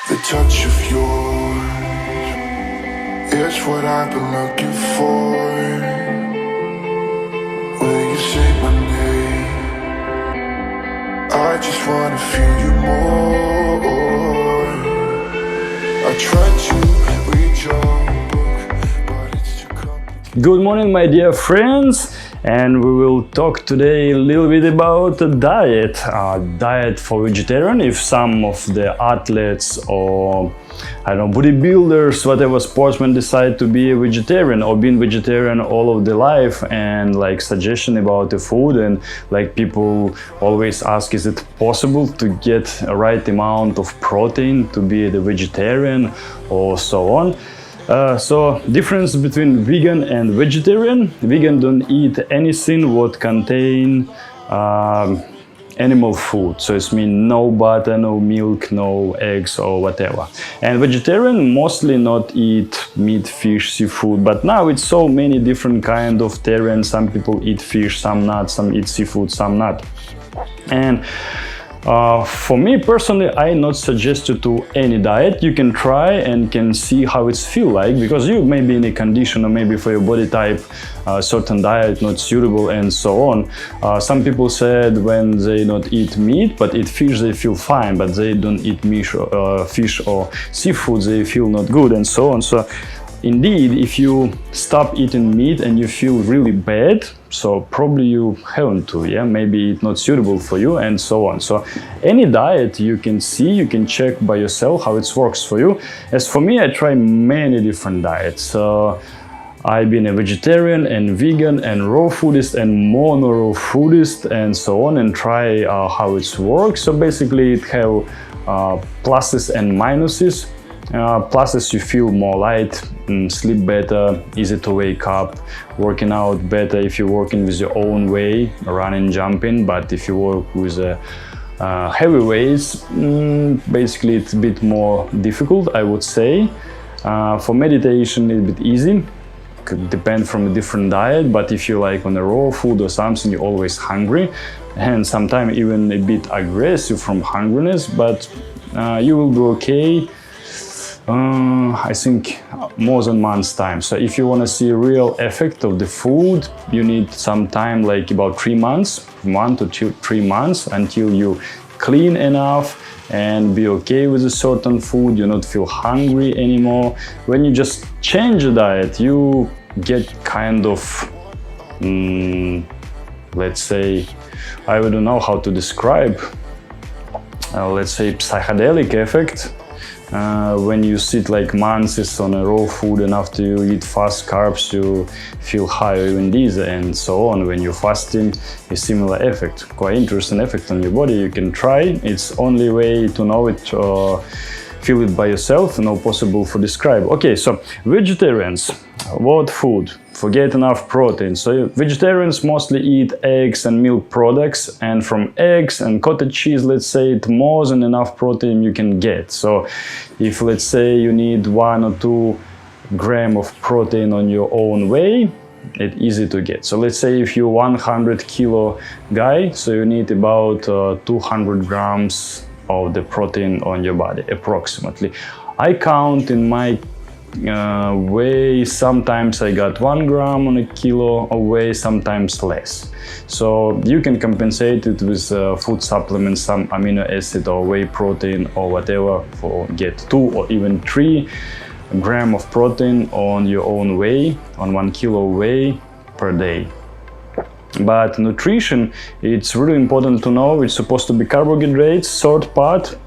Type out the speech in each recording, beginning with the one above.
The touch of yours, it's what I've been looking for. Will you say my name? I just wanna feel you more. I tried to read your book, but it's too complicated. Good morning, my dear friends, and we will talk today a little bit about a diet. Diet for vegetarian. If some of the athletes or bodybuilders, whatever sportsmen decide to be a vegetarian or been vegetarian all of their life, and like suggestion about the food, and like people always ask, is it possible to get a right amount of protein to be the vegetarian or so on. So difference between vegan and vegetarian. Vegan don't eat anything what contain animal food, so it means no butter, no milk, no eggs or whatever. And vegetarian mostly not eat meat, fish, seafood, but now it's so many different kind of vegetarian. Some people eat fish, some not, some eat seafood, some not. And for me personally, I not suggest you to any diet. You can try and can see how it's feel like, because you may be in a condition or maybe for your body type certain diet not suitable and so on. Some people said when they not eat meat but eat fish they feel fine, but they don't eat fish or seafood they feel not good and so on. So indeed, if you stop eating meat and you feel really bad, so probably you haven't to, maybe it's not suitable for you and so on. So any diet you can see, you can check by yourself how it works for you. As for me, I try many different diets. I've been a vegetarian and vegan and raw foodist and mono raw foodist and so on, and try how it works. So basically it have pluses and minuses. Pluses, you feel more light, sleep better, easy to wake up, working out better if you're working with your own way, running, jumping. But if you work with heavy weights, basically it's a bit more difficult, I would say. For meditation, it's a bit easy. Could depend from a different diet, but if you like on a raw food or something, you're always hungry and sometimes even a bit aggressive from hungriness, but you will be okay. I think more than month's time. So if you want to see a real effect of the food, you need some time, like about 3 months, 1 to 3 months, until you clean enough and be okay with a certain food, you not feel hungry anymore. When you just change the diet, you get kind of, let's say, I don't know how to describe, let's say psychedelic effect. When you sit like months on a raw food and after you eat fast carbs, you feel high or even dizzy and so on. When you're fasting, a similar effect, quite interesting effect on your body. You can try. It's only way to know it, feel it by yourself, no possible for describe. Okay, so vegetarians, what food? Forget enough protein. So vegetarians mostly eat eggs and milk products, and from eggs and cottage cheese, let's say, it's more than enough protein you can get. So if let's say you need 1 or 2 grams of protein on your own way, it's easy to get. So let's say if you're 100 kilo guy, so you need about 200 grams of the protein on your body approximately. I count in my way, sometimes I got 1 gram on a kilo of weight, sometimes less. So you can compensate it with food supplements, some amino acid or whey protein or whatever, for get 2 or even 3 grams of protein on your own whey, on 1 kilo whey per day. But nutrition, it's really important to know. It's supposed to be carbohydrates, third part,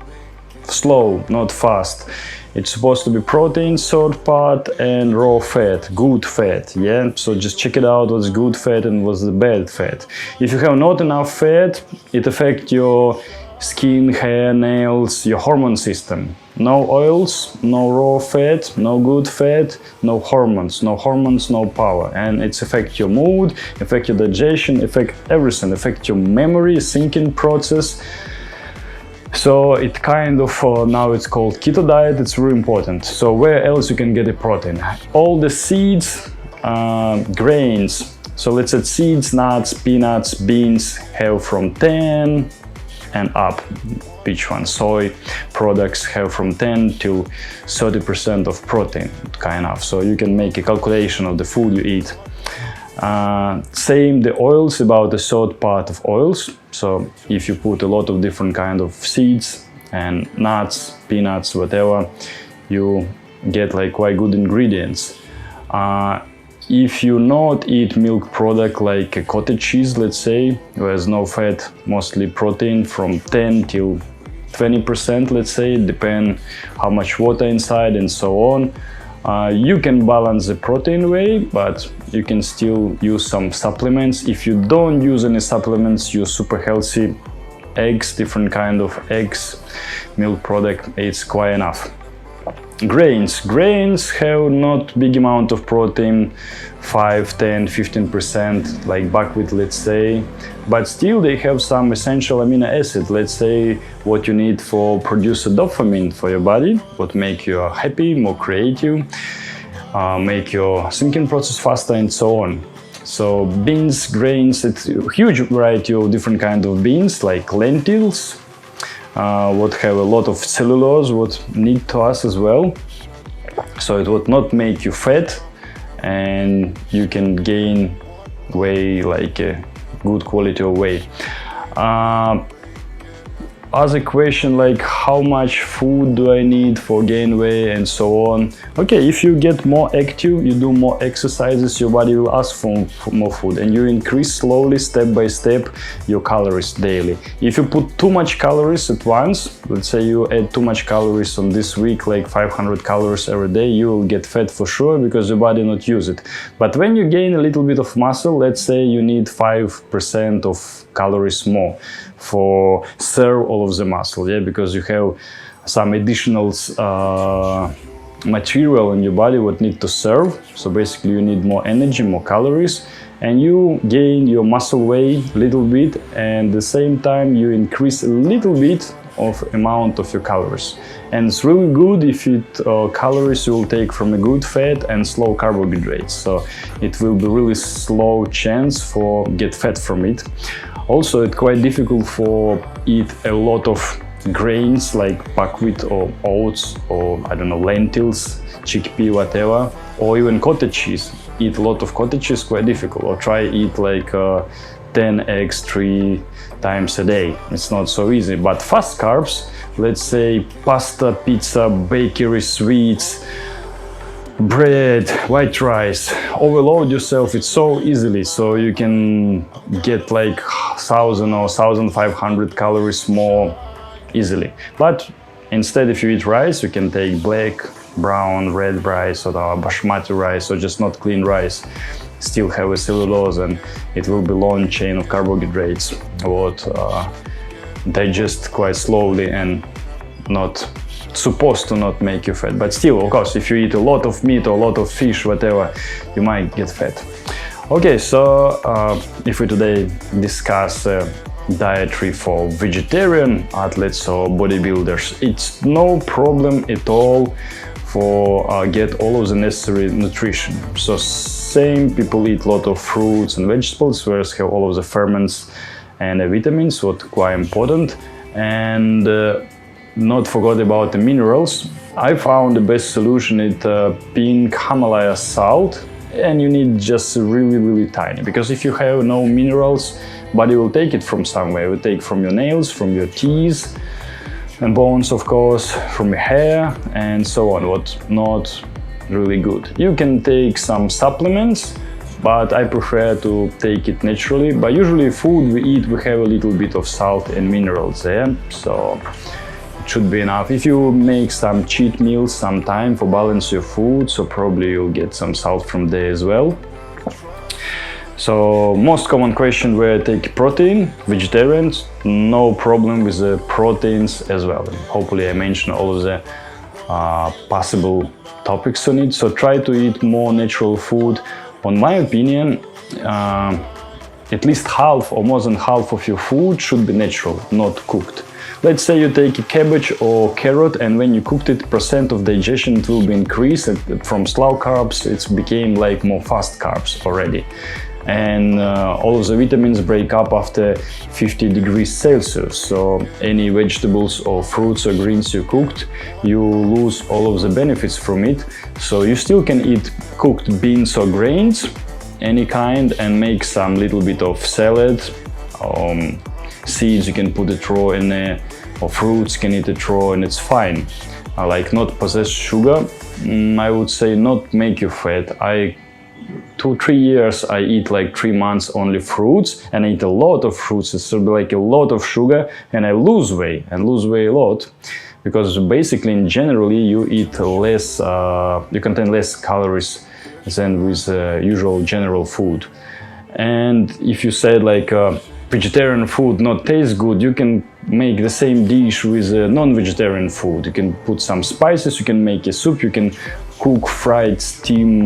slow, not fast. It's supposed to be protein, third part, and raw fat, good fat, So just check it out, what's good fat and what's the bad fat. If you have not enough fat, it affects your skin, hair, nails, your hormone system. No oils, no raw fat, no good fat, no hormones, no power. And it's affect your mood, affect your digestion, affect everything, affect your memory, thinking process. So it kind of, now it's called keto diet, it's really important. So where else you can get a protein? All the seeds, grains. So let's say seeds, nuts, peanuts, beans have from 10 and up. Which one? Soy products have from 10 to 30% of protein, kind of. So you can make a calculation of the food you eat. Same the oils, about the third part of oils. So if you put a lot of different kind of seeds and nuts, peanuts, whatever, you get like quite good ingredients. If you not eat milk product like a cottage cheese, let's say, there's no fat, mostly protein, from 10 till 20%, let's say, depend how much water inside and so on. You can balance the protein way, but you can still use some supplements. If you don't use any supplements, use super healthy eggs, different kind of eggs, milk product, it's quite enough. Grains have not big amount of protein, 5, 10, 15%, like buckwheat, let's say, but still they have some essential amino acid, let's say what you need for produce a dopamine for your body, what make you happy, more creative, make your thinking process faster and so on. So beans, grains, it's a huge variety of different kind of beans, like lentils, what have a lot of cellulose, what need to us as well. So it would not make you fat, and you can gain weight, like a good quality of weight. Other question, like how much food do I need for gain weight and so on. Okay, if you get more active, you do more exercises, your body will ask for more food, and you increase slowly, step by step, your calories daily. If you put too much calories at once, let's say you add too much calories on this week, like 500 calories every day, you will get fat for sure, because your body not use it. But when you gain a little bit of muscle, let's say you need 5% of calories more for serve all of the muscle, yeah, because you have some additional material in your body what need to serve. So basically you need more energy, more calories, and you gain your muscle weight a little bit, and at the same time you increase a little bit of amount of your calories. And it's really good if calories you will take from a good fat and slow carbohydrates, so it will be really slow chance for get fat from it. Also, it's quite difficult for eat a lot of grains like buckwheat or oats or I don't know, lentils, chickpea, whatever, or even cottage cheese. Eat a lot of cottage cheese, quite difficult. Or try eat like 10 eggs 3 times a day. It's not so easy. But fast carbs, let's say pasta, pizza, bakery, sweets, bread, white rice, overload yourself it's so easily, so you can get like 1000 or 1500 calories more easily. But instead, if you eat rice, you can take black, brown, red rice, or basmati rice, or just not clean rice, still have a cellulose, and it will be long chain of carbohydrates what digest quite slowly and not supposed to not make you fat. But still, of course, if you eat a lot of meat or a lot of fish, whatever, you might get fat. Okay, so if we today discuss dietary for vegetarian athletes or bodybuilders, it's no problem at all for get all of the necessary nutrition. So same, people eat a lot of fruits and vegetables, whereas have all of the ferments and vitamins, what quite important. And not forget about the minerals. I found the best solution is pink Himalaya salt, and you need just really tiny, because if you have no minerals, body will take it from somewhere. It will take from your nails, from your teeth and bones, of course, from your hair and so on, what not really good. You can take some supplements, but I prefer to take it naturally. But usually food we eat, we have a little bit of salt and minerals there, so should be enough. If you make some cheat meals sometime for balance your food, so probably you'll get some salt from there as well. So most common question where I take protein, vegetarians, no problem with the proteins as well. And hopefully I mentioned all of the possible topics on it. So try to eat more natural food. On my opinion, at least half or more than half of your food should be natural, not cooked. Let's say you take a cabbage or carrot, and when you cooked it, percent of digestion it will be increased, and from slow carbs it became like more fast carbs already. and all of the vitamins break up after 50 degrees Celsius. So any vegetables or fruits or greens you cooked, you lose all of the benefits from it. So you still can eat cooked beans or grains, any kind, and make some little bit of salad. Seeds you can put it raw in there, or fruits can eat it raw, and it's fine. Like not possess sugar. I would say not make you fat. 2-3 years I eat like 3 months only fruits, and I eat a lot of fruits. It's like a lot of sugar, and I lose weight a lot, because basically in generally you eat less, you contain less calories than with usual general food. And if you said like vegetarian food not taste good, you can make the same dish with non-vegetarian food. You can put some spices, you can make a soup, you can cook, fried, steam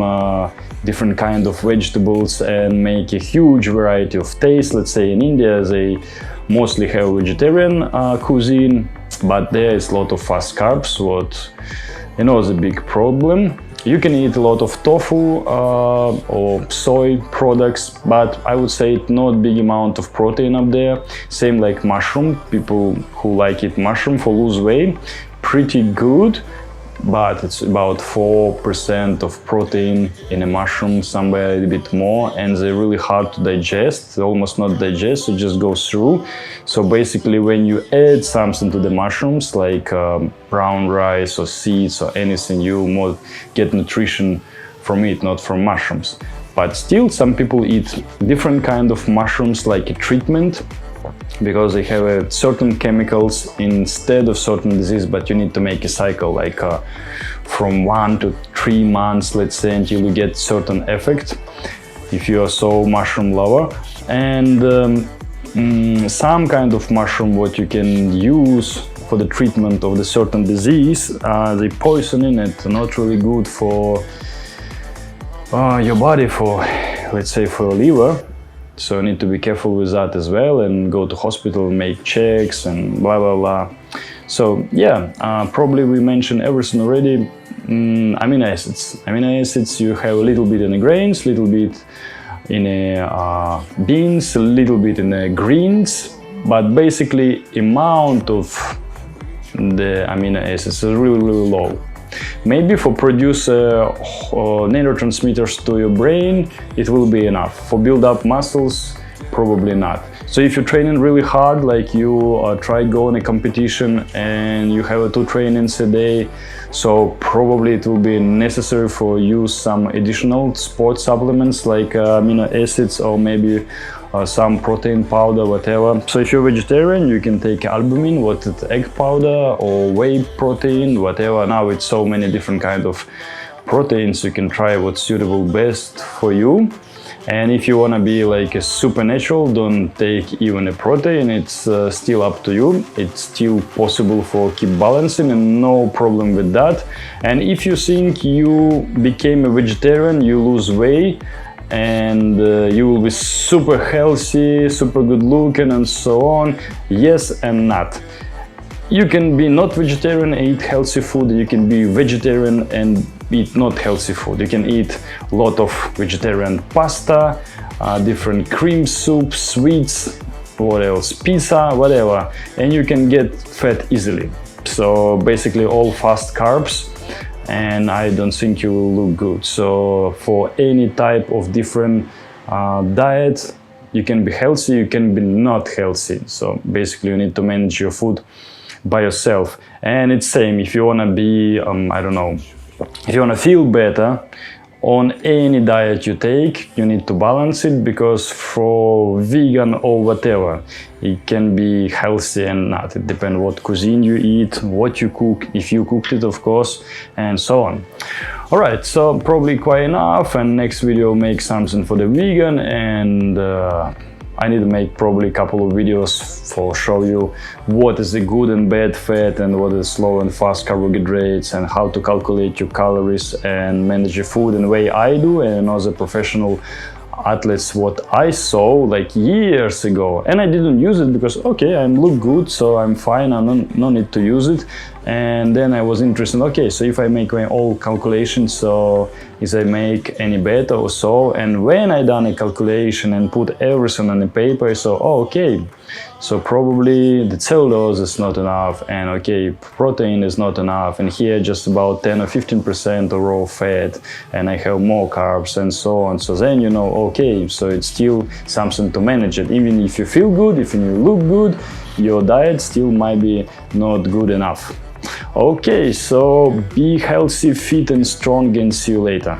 different kind of vegetables and make a huge variety of taste. Let's say in India they mostly have vegetarian cuisine, but there is a lot of fast carbs, what is a big problem. You can eat a lot of tofu or soy products, but I would say it's not big amount of protein up there. Same like mushroom, people who like eat mushroom for lose weight, pretty good, but it's about 4% of protein in a mushroom, somewhere a bit more, and they're really hard to digest. They almost not digest, it just goes through. So basically when you add something to the mushrooms, like brown rice or seeds or anything, you more get nutrition from it, not from mushrooms. But still some people eat different kind of mushrooms like a treatment, because they have certain chemicals instead of certain disease, but you need to make a cycle like from 1 to 3 months, let's say, until you get certain effect, if you are so mushroom lover. And some kind of mushroom what you can use for the treatment of the certain disease, the poison in it, not really good for your body, for let's say for your liver. So you need to be careful with that as well, and go to hospital, make checks and blah blah blah. So yeah, probably we mentioned everything already. Amino acids you have a little bit in the grains, little bit in beans, a little bit in the greens, but basically amount of the amino acids is really low. Maybe for produce neurotransmitters to your brain, it will be enough. For build up muscles, probably not. So if you're training really hard, like you try go in a competition and you have 2 trainings a day, so probably it will be necessary for you some additional sport supplements like amino acids, or maybe some protein powder, whatever. So if you're vegetarian, you can take albumin, what is egg powder, or whey protein, whatever. Now it's so many different kind of proteins, you can try what's suitable best for you. And if you want to be like a supernatural, don't take even a protein, it's still up to you. It's still possible for keep balancing, and no problem with that. And if you think you became a vegetarian, you lose weight, and you will be super healthy, super good looking and so on, yes and not. You can be not vegetarian and eat healthy food, you can be vegetarian and eat not healthy food. You can eat a lot of vegetarian pasta, different cream soups, sweets, what else, pizza, whatever, and you can get fat easily. So basically all fast carbs, and I don't think you will look good. So for any type of different diet, you can be healthy, you can be not healthy. So basically you need to manage your food by yourself. And it's same if you want to be I don't know, if you want to feel better, on any diet you take, you need to balance it, because for vegan or whatever, it can be healthy and not. It depends what cuisine you eat, what you cook, if you cooked it, of course, and so on. Alright, so probably quite enough, and next video make something for the vegan, and I need to make probably a couple of videos for show you what is the good and bad fat, and what is slow and fast carbohydrates, and how to calculate your calories and manage your food in the way I do, and other professional athletes what I saw like years ago. And I didn't use it because okay, I look good, so I'm fine, I no need to use it. And then I was interested, okay, so if I make my own calculations, so is I make any better or so, and when I done a calculation and put everything on the paper, so okay, so probably the cellulose is not enough, and okay, protein is not enough, and here just about 10 or 15% of raw fat, and I have more carbs and so on. So then you know, okay, so it's still something to manage it. Even if you feel good, if you look good, your diet still might be not good enough. Okay, so be healthy, fit and strong, and see you later.